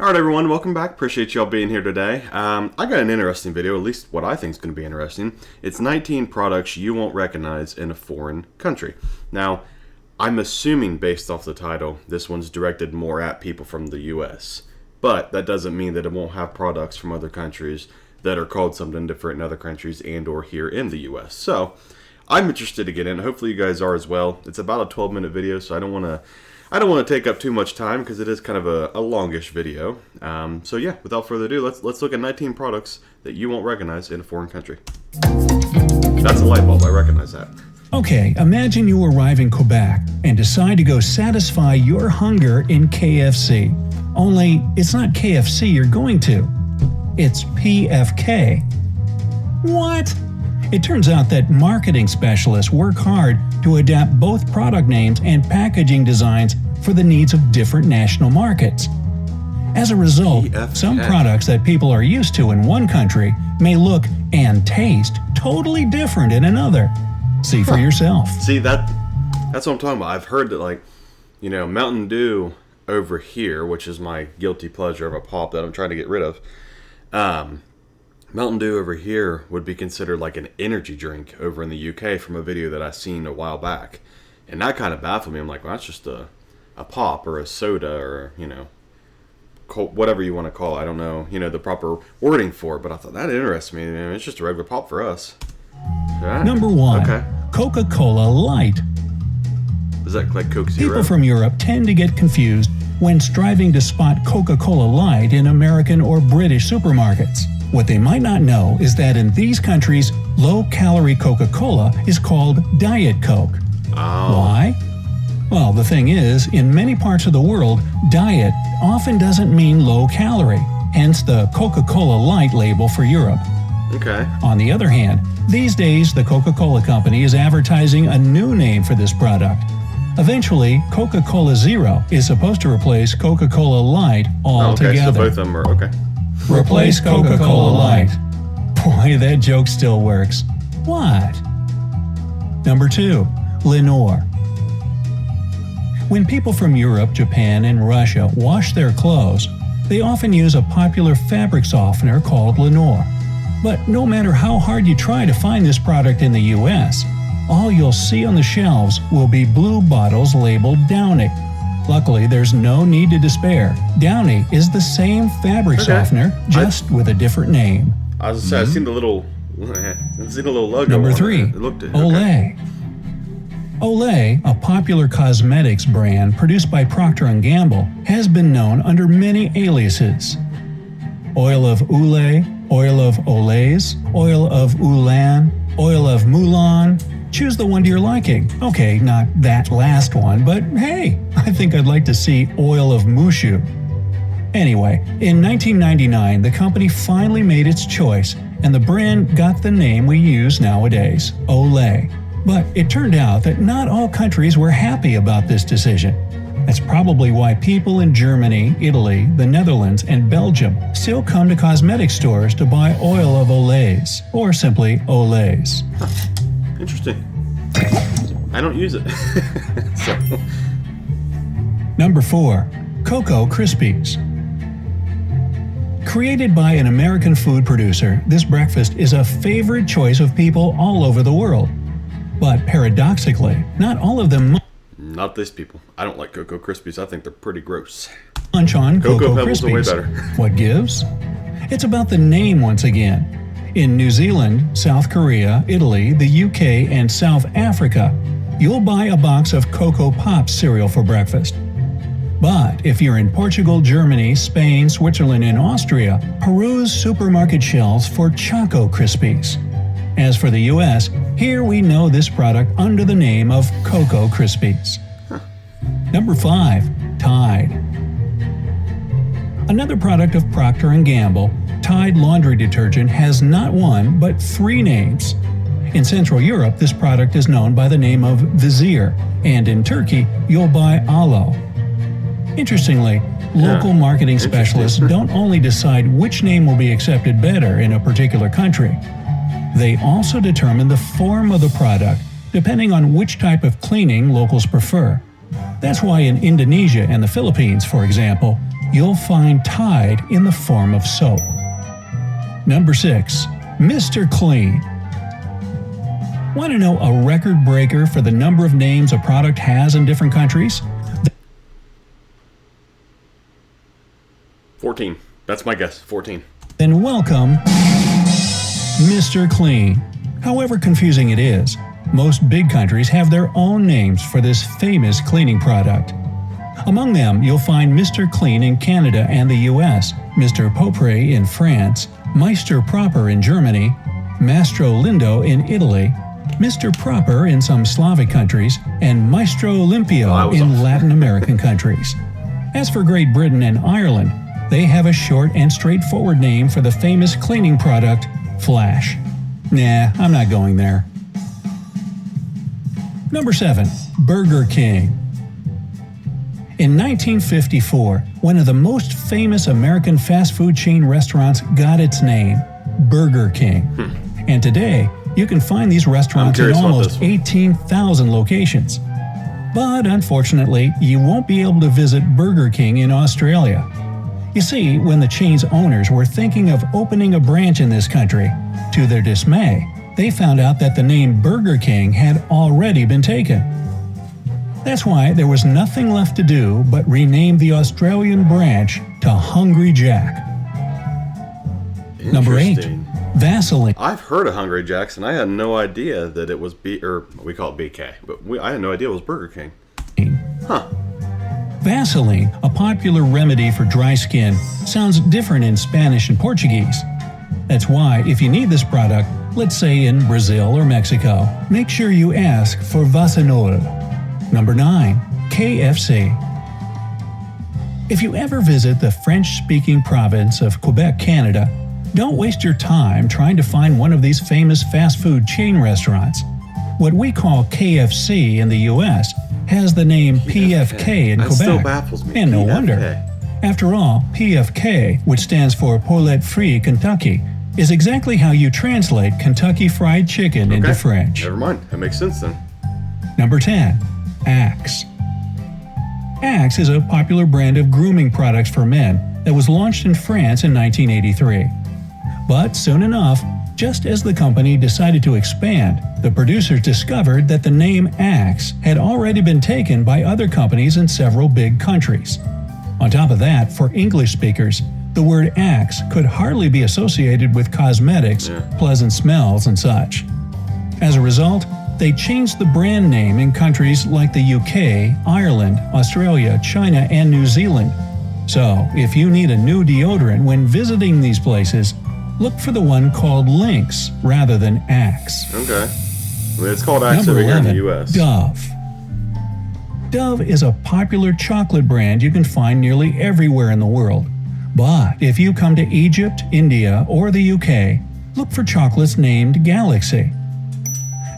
Alright everyone, welcome back. Appreciate y'all being here today. I got an interesting video, at least what I think is going to be interesting. It's 19 products you won't recognize in a foreign country. Now, I'm assuming based off the title, this one's directed more at people from the US. But that doesn't mean that it won't have products from other countries that are called something different in other countries and or here in the US. So, I'm interested to get in. Hopefully you guys are as well. It's about a 12-minute video, so I don't want to take up too much time because it is kind of a longish video. So yeah, without further ado, let's look at 19 products that you won't recognize in a foreign country. That's a light bulb, I recognize that. Okay, imagine you arrive in Quebec and decide to go satisfy your hunger in KFC. Only, it's not KFC you're going to. It's PFK. What? It turns out that marketing specialists work hard to adapt both product names and packaging designs for the needs of different national markets. As a result, some products that people are used to in one country may look and taste totally different in another. See for yourself. See, that's what I'm talking about. I've heard that, Mountain Dew over here, which is my guilty pleasure of a pop that I'm trying to get rid of, Mountain Dew over here would be considered like an energy drink over in the UK from a video that I seen a while back. And that kind of baffled me. I'm like, well, that's just a pop or a soda or, whatever you want to call it. I don't know, the proper wording for it. But I thought that interests me. It's just a regular pop for us. Yeah. Number 1. Okay. CocaCola Light. Is that like Coke Zero? People from Europe tend to get confused when striving to spot Coca-Cola Light in American or British supermarkets. What they might not know is that in these countries, low-calorie Coca-Cola is called Diet Coke. Oh. Why? Well, the thing is, in many parts of the world, diet often doesn't mean low-calorie, hence the Coca-Cola Light label for Europe. Okay. On the other hand, these days the Coca-Cola Company is advertising a new name for this product. Eventually, Coca-Cola Zero is supposed to replace Coca-Cola Light altogether. Okay, so both of them are okay. Replace Coca-Cola Light. Boy, that joke still works. What? Number 2. Lenor. When people from Europe, Japan, and Russia wash their clothes, they often use a popular fabric softener called Lenor. But no matter how hard you try to find this product in the US, all you'll see on the shelves will be blue bottles labeled Downy. Luckily, there's no need to despair. Downy is the same fabric softener, just with a different name. I was gonna say, I've seen the little logo. Number 3. Olay. Olay, a popular cosmetics brand produced by Procter & Gamble, has been known under many aliases. Oil of Olay, oil of Olays, oil of Ulan, oil of Mulan. Choose the one to your liking. Okay, not that last one, but hey, I think I'd like to see oil of Mushu. Anyway, in 1999, the company finally made its choice, and the brand got the name we use nowadays, Olay. But it turned out that not all countries were happy about this decision. That's probably why people in Germany, Italy, the Netherlands, and Belgium still come to cosmetic stores to buy oil of Olays, or simply Olays. Interesting. I don't use it. So. Number 4. Cocoa Krispies. Created by an American food producer, this breakfast is a favorite choice of people all over the world. But paradoxically, not all of them Not these people. I don't like Cocoa Krispies. I think they're pretty gross. munch on Cocoa Pebbles Krispies. are way better. What gives? It's about the name once again. In New Zealand, South Korea, Italy, the UK, and South Africa, you'll buy a box of Cocoa Pops cereal for breakfast. But if you're in Portugal, Germany, Spain, Switzerland, and Austria, peruse supermarket shelves for Choco Krispies. As for the US, here we know this product under the name of Cocoa Krispies. Number 5. Tide. Another product of Procter & Gamble, Tide laundry detergent has not one, but 3 names. In Central Europe, this product is known by the name of Vizir, and in Turkey, you'll buy Alo. Interestingly, local marketing specialists don't only decide which name will be accepted better in a particular country. They also determine the form of the product, depending on which type of cleaning locals prefer. That's why in Indonesia and the Philippines, for example, you'll find Tide in the form of soap. Number 6. Mr. Clean. Want to know a record breaker for the number of names a product has in different countries? 14. That's my guess. 14. Then welcome Mr. Clean. However confusing it is, most big countries have their own names for this famous cleaning product. Among them, you'll find Mr. Clean in Canada and the US, Mr. Propre in France, Meister Proper in Germany, Mastro Lindo in Italy, Mr. Proper in some Slavic countries, and Maestro Limpio in Latin American countries. As for Great Britain and Ireland, they have a short and straightforward name for the famous cleaning product, Flash. Nah, I'm not going there. Number 7. Burger King. In 1954, one of the most famous American fast food chain restaurants got its name, Burger King. And today, you can find these restaurants in almost 18,000 locations. But unfortunately, you won't be able to visit Burger King in Australia. You see, when the chain's owners were thinking of opening a branch in this country, to their dismay, they found out that the name Burger King had already been taken. That's why there was nothing left to do but rename the Australian branch to Hungry Jack. Number 8. Vaseline. I've heard of Hungry Jack's, and I had no idea that it was we call it BK, but I had no idea it was Burger King. Huh. Vaseline, a popular remedy for dry skin, sounds different in Spanish and Portuguese. That's why, if you need this product, let's say in Brazil or Mexico, make sure you ask for Vaseline. Number 9. KFC. If you ever visit the French-speaking province of Quebec, Canada, don't waste your time trying to find one of these famous fast food chain restaurants. What we call KFC in the US has the name PFK in Quebec. Still baffles me. And no PFK. wonder. After all, PFK, which stands for Poulet Frit Kentucky, is exactly how you translate Kentucky Fried Chicken into French. Never mind. That makes sense then. Number 10. Axe. Axe is a popular brand of grooming products for men that was launched in France in 1983. But soon enough, just as the company decided to expand, the producers discovered that the name Axe had already been taken by other companies in several big countries. On top of that, for English speakers, the word Axe could hardly be associated with cosmetics, pleasant smells, and such. As a result, they changed the brand name in countries like the UK, Ireland, Australia, China, and New Zealand. So, if you need a new deodorant when visiting these places, look for the one called Lynx rather than Axe. Okay. Well, it's called Axe over here in the US. Dove. Dove is a popular chocolate brand you can find nearly everywhere in the world. But if you come to Egypt, India, or the UK, look for chocolates named Galaxy.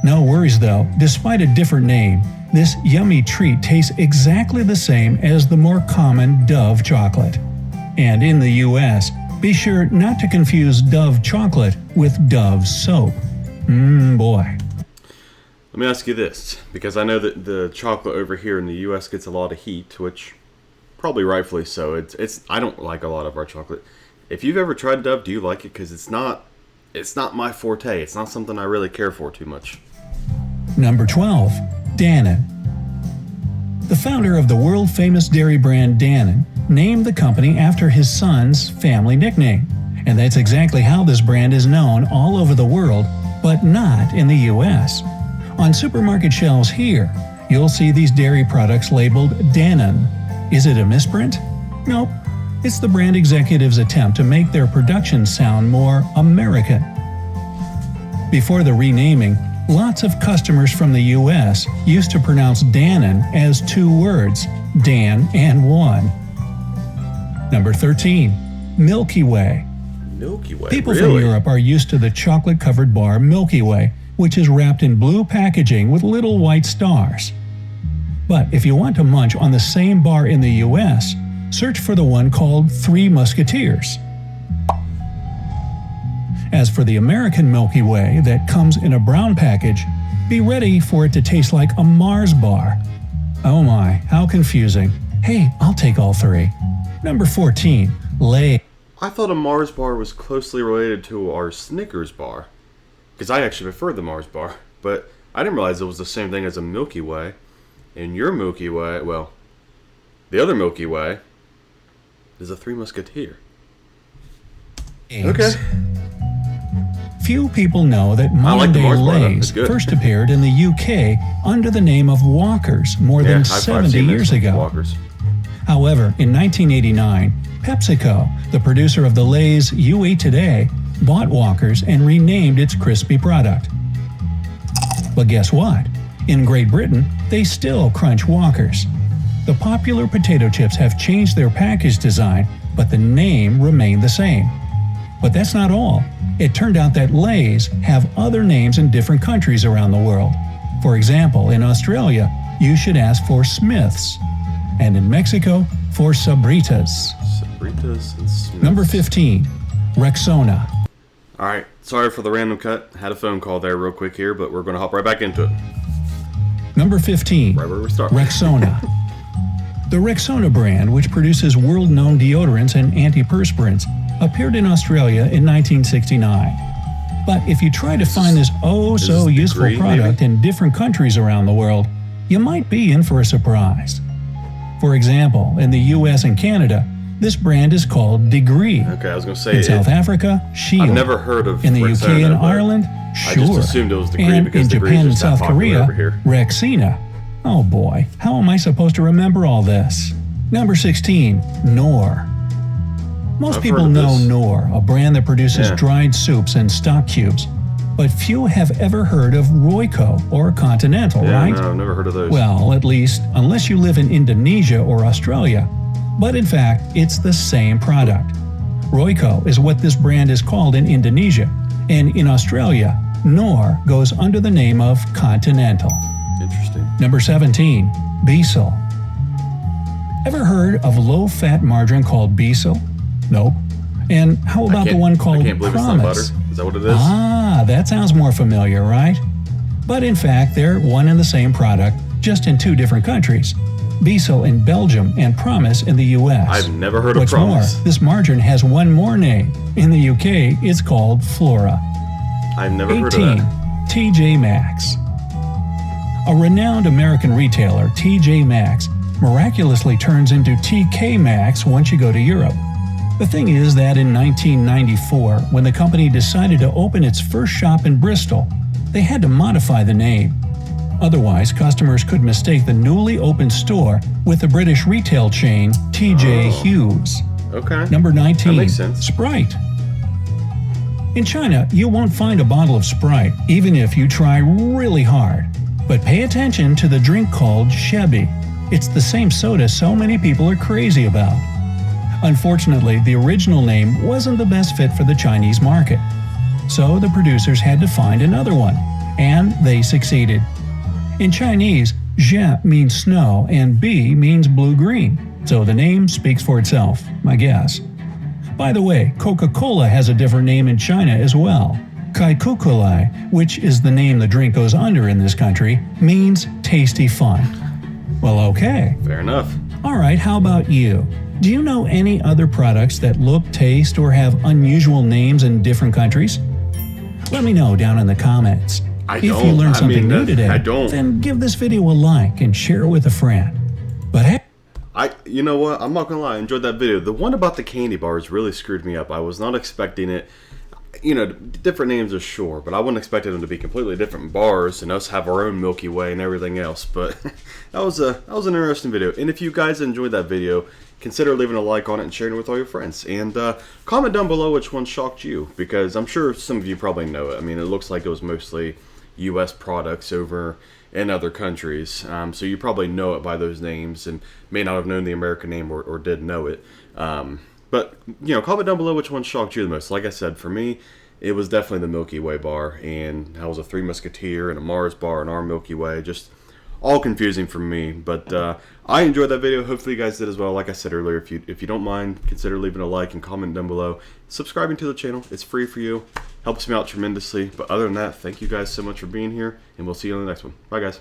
No worries though, despite a different name, this yummy treat tastes exactly the same as the more common Dove chocolate. And in the US, be sure not to confuse Dove chocolate with Dove soap. Boy. Let me ask you this, because I know that the chocolate over here in the US gets a lot of heat, which probably rightfully so. It's I don't like a lot of our chocolate. If you've ever tried Dove, do you like it? Because it's not my forte. It's not something I really care for too much. Number 12. Danon. The founder of the world-famous dairy brand Danon named the company after his son's family nickname. And that's exactly how this brand is known all over the world, but not in the US. On supermarket shelves here, you'll see these dairy products labeled Danon. Is it a misprint? Nope. It's the brand executive's attempt to make their production sound more American. Before the renaming, lots of customers from the US used to pronounce Danon as two words, Dan and one. Number 13. Milky Way. Milky Way, People from Europe are used to the chocolate-covered bar Milky Way, which is wrapped in blue packaging with little white stars. But if you want to munch on the same bar in the US, search for the one called Three Musketeers. As for the American Milky Way that comes in a brown package, be ready for it to taste like a Mars bar. Oh my, how confusing. Hey, I'll take all three. Number 14. Lay. I thought a Mars bar was closely related to our Snickers bar, because I actually prefer the Mars bar, but I didn't realize it was the same thing as a Milky Way. And your Milky Way, well, the other Milky Way is a Three Musketeer. Okay. Few people know that modern-day Lays first appeared in the UK under the name of Walkers more than 70 years ago. Walkers. However, in 1989, PepsiCo, the producer of the Lays you eat today, bought Walkers and renamed its crispy product. But guess what? In Great Britain, they still crunch Walkers. The popular potato chips have changed their package design, but the name remained the same. But that's not all. It turned out that Lays have other names in different countries around the world. For example, in Australia, you should ask for Smiths, and in Mexico, for Sabritas. Sabritas and Smiths. Number 15. Rexona. Alright, sorry for the random cut. Had a phone call there real quick here, but we're going to hop right back into it. Number 15. Right where we start. Rexona. The Rexona brand, which produces world-known deodorants and antiperspirants, appeared in Australia in 1969. But if you try to find this oh-so-useful product in different countries around the world, you might be in for a surprise. For example, in the US and Canada, this brand is called Degree. Okay, I was going to say in South Africa, Shield. I've never heard of in the Rexona, UK and Ireland, Sure. I just assumed it was Degree and because in Degree Japan is and just that South popular Korea, over here. Rexona. Oh boy, how am I supposed to remember all this? Number 16. Nor. Most people know Nor, a brand that produces dried soups and stock cubes. But few have ever heard of Royo or Continental, right? No, I've never heard of those. Well, at least, unless you live in Indonesia or Australia. But in fact, it's the same product. Royo is what this brand is called in Indonesia, and in Australia, Nor goes under the name of Continental. Interesting. Number 17. Beesel. Ever heard of low-fat margarine called Beesel? Nope. And how about the one called I can't believe Promise? It's not butter. Is that what it is? Ah, that sounds more familiar, right? But in fact, they're one and the same product, just in two different countries. Beesel in Belgium and Promise in the US. I've never heard of What's Promise. more, this margarine has one more name. In the UK, it's called Flora. I've never 18. heard of that. TJ Maxx. A renowned American retailer, TJ Maxx, miraculously turns into TK Maxx once you go to Europe. The thing is that in 1994, when the company decided to open its first shop in Bristol, they had to modify the name. Otherwise, customers could mistake the newly opened store with the British retail chain TJ Hughes. Okay. Number 19. That makes sense. Sprite. In China, you won't find a bottle of Sprite, even if you try really hard. But pay attention to the drink called Shebi. It's the same soda so many people are crazy about. Unfortunately, the original name wasn't the best fit for the Chinese market. So the producers had to find another one, and they succeeded. In Chinese, Jia means snow and Bi means blue-green, so the name speaks for itself, I guess. By the way, Coca-Cola has a different name in China as well. CocaCola Light, which is the name the drink goes under in this country, means tasty fun. Well, okay. Fair enough. Alright, how about you? Do you know any other products that look, taste, or have unusual names in different countries? Let me know down in the comments. If you learned something new today, then give this video a like and share it with a friend. But hey, you know what? I'm not gonna lie, I enjoyed that video. The one about the candy bars really screwed me up. I was not expecting it. You know, different names are sure, but I wasn't expecting them to be completely different bars and us have our own Milky Way and everything else. But that was an interesting video. And if you guys enjoyed that video, consider leaving a like on it and sharing it with all your friends. And comment down below which one shocked you, because I'm sure some of you probably know it. I mean, it looks like it was mostly U.S. products over in other countries. So you probably know it by those names and may not have known the American name or did know it. But, you know, comment down below which one shocked you the most. Like I said, for me, it was definitely the Milky Way bar. And I was a Three Musketeer and a Mars bar and our Milky Way. Just all confusing for me. But I enjoyed that video. Hopefully you guys did as well. Like I said earlier, if you don't mind, consider leaving a like and comment down below. Subscribing to the channel. It's free for you. Helps me out tremendously. But other than that, thank you guys so much for being here. And we'll see you on the next one. Bye, guys.